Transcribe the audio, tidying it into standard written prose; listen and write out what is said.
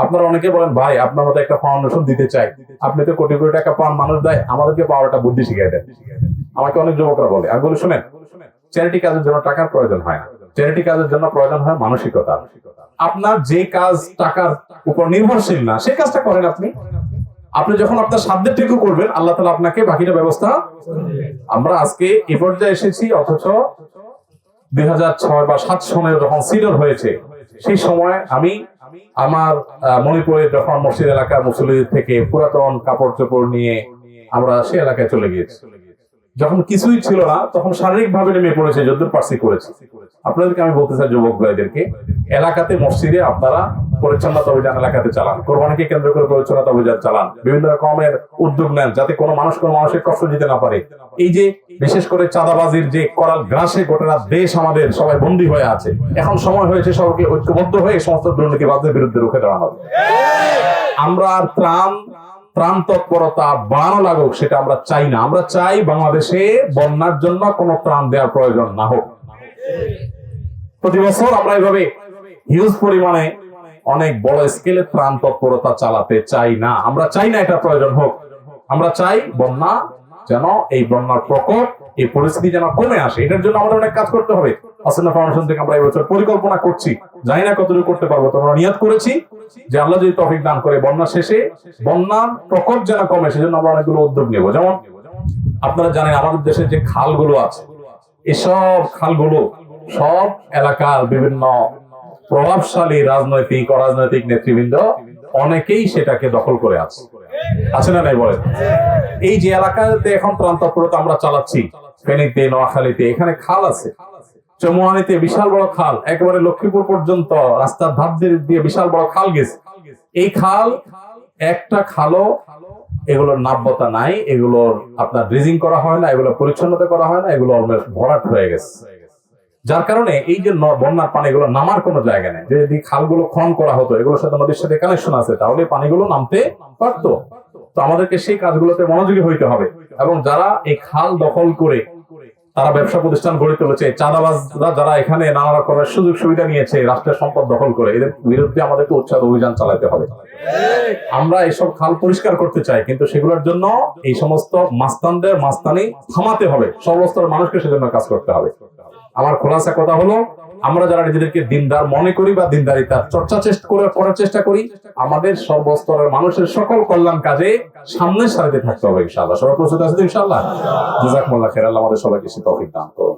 আপনারা অনেকে বলেন ভাই আপনার মতো একটা ফাউন্ডেশন দিতে চাই, আপনি তো কোটি কোটি টাকা পান, মানুষ দেয়, আমাদেরকে পাওয়ারটা বুদ্ধি শিখিয়ে দেন। আমাকে অনেক যুবকরা বলে, আমি বলি শুনেন, চ্যারিটি কাজের জন্য টাকার প্রয়োজন হয় না, চ্যারিটি কাজের জন্য প্রয়োজন হয় মানসিকতা। আপনার যে কাজ টাকার উপর নির্ভরশীল না সেই কাজটা করেন আপনি। আপনি যখন আপনার সাধ্যের টুকু করবেন, আল্লাহ তাআলা আপনাকে বাকিটা ব্যবস্থা। আমরা আজকে এ পর্যায়ে এসেছি, অথচ 2006 বা 2007 সনে যখন সিডর হয়েছে, সেই সময় আমি আমার মণিপুরে যখন মসজিদ এলাকার মুসল্লিদের থেকে পুরাতন কাপড় চোপড় নিয়ে আমরা সে এলাকায় চলে গিয়েছি। যখন কিছুই ছিল না তখন শারীরিক ভাবে নেমে পড়েছে, যদ্দূর পারছি করেছি। আপনাদেরকে আমি বলতে চাই, যুবক ভাইদেরকে, এলাকাতে মসজিদে আপনারা পরিচ্ছন্নতা অভিযান এলাকাতে চালান, কোরবানিকে কেন্দ্র করে পরিচ্ছন্নতা অভিযান চালান, বিভিন্ন রকমের উদ্যোগ নেন যাতে কোনো মানুষের কষ্ট দিতে না পারে। এই যে বিশেষ করে চাঁদাবাজির যে করাল গ্রাসে গোটা দেশ আমাদের সবাই বন্দী হয়ে আছে, এখন সময় হয়েছে সবাইকে ঐক্যবদ্ধ হয়ে সমস্ত দুর্নীতিবাজদের বিরুদ্ধে রুখে দাঁড়ানো হবে। আমরা আর ত্রাণ তৎপরতা বাড়ানো লাগুক সেটা আমরা চাই না। আমরা চাই বাংলাদেশে বন্যার জন্য কোনো ত্রাণ দেওয়ার প্রয়োজন না হোক। প্রতি বছর আমরা এইভাবে হিউজ পরিমাণে অনেক বড় স্কেলে ত্রাণ তৎপরতা চালাতে চাই না। আমরা চাই না এটা প্রয়োজন হোক। আমরা চাই বন্যা যেন, এই বন্যার প্রকোপ, এই পরিস্থিতি যেন কমে আসে। এটার জন্য আমাদের অনেক কাজ করতে হবে। আসন্না ফাউন্ডেশন থেকে আমরা এই বছর পরিকল্পনা করছি, জানি না কতটুকু করতে পারবো, তো আমরা নিয়ত করেছি যে আল্লাহ যদি তৌফিক দান করে বন্যা শেষে বন্যার প্রকোপ যেন কমে, সেজন্য আমরা অনেকগুলো উদ্যোগ নেব। যেমন আপনারা জানেন আমাদের দেশে যে খালগুলো আছে, এসব খালগুলো সব এলাকার বিভিন্ন প্রভাবশালী রাজনৈতিক অরাজনৈতিক নেতৃবৃন্দ অনেকেই সেটাকে দখল করে আছে না নাই বলেন? এই যে এলাকাতে এখন ত্রাণ তৎপরতা আমরা চালাচ্ছি, ফেনীতে, নোয়াখালীতে, এখানে খাল আছে, চৌমুহানিতে বিশাল বড় খাল, একেবারে লক্ষ্মীপুর পর্যন্ত রাস্তার ধার দিয়ে বিশাল বড় খাল গেছে। এই খাল একটা খালও এগুলোর নাব্যতা নাই, এগুলোর আপনার ড্রেজিং করা হয় না, এগুলো পরিচ্ছন্নতা করা হয় না, এগুলো অলমোস্ট ভরাট হয়ে গেছে। যার কারণে এই যে বন্যার পানি এগুলো নামার কোনো জায়গা নেই। যদি খালগুলো খনন করা হতো, এগুলোর সাথে নদীর সাথে কানেকশন আছে, তাহলে পানিগুলো নামতে পারতো। তো আমাদেরকে সেই কাজগুলোতে মনোযোগী হইতে হবে। এবং যারা এই খাল দখল করে তারা ব্যবসা প্রতিষ্ঠান গড়ে তুলেছে, চাঁদাবাজরা যারা এখানে নানা রকমের সুযোগ সুবিধা নিয়েছে রাষ্ট্রের সম্পদ দখল করে, এদের বিরুদ্ধে আমাদেরকে উচ্ছেদ অভিযান চালাতে হবে। আমরা এইসব খাল পরিষ্কার করতে চাই, কিন্তু সেগুলোর জন্য এই সমস্ত মাস্তানদের মাস্তানি থামাতে হবে। সর্বস্তরের মানুষকে সেজন্য কাজ করতে হবে। আমার খোলাসা কথা হলো, আমরা যারা নিজেদেরকে দিনদার মনে করি বা দিনদারিতার চর্চা করার চেষ্টা করি, আমাদের সর্বস্তরের মানুষের সকল কল্যাণ কাজে সামনের সারিতে থাকতে হবে ইনশাআল্লাহ। সবাই প্রস্তুত আছে ইনশাআল্লাহ? জাযাকুমুল্লাহ খাইর। আল্লাহ আমাদের সবাইকে তৌফিক দান করুন।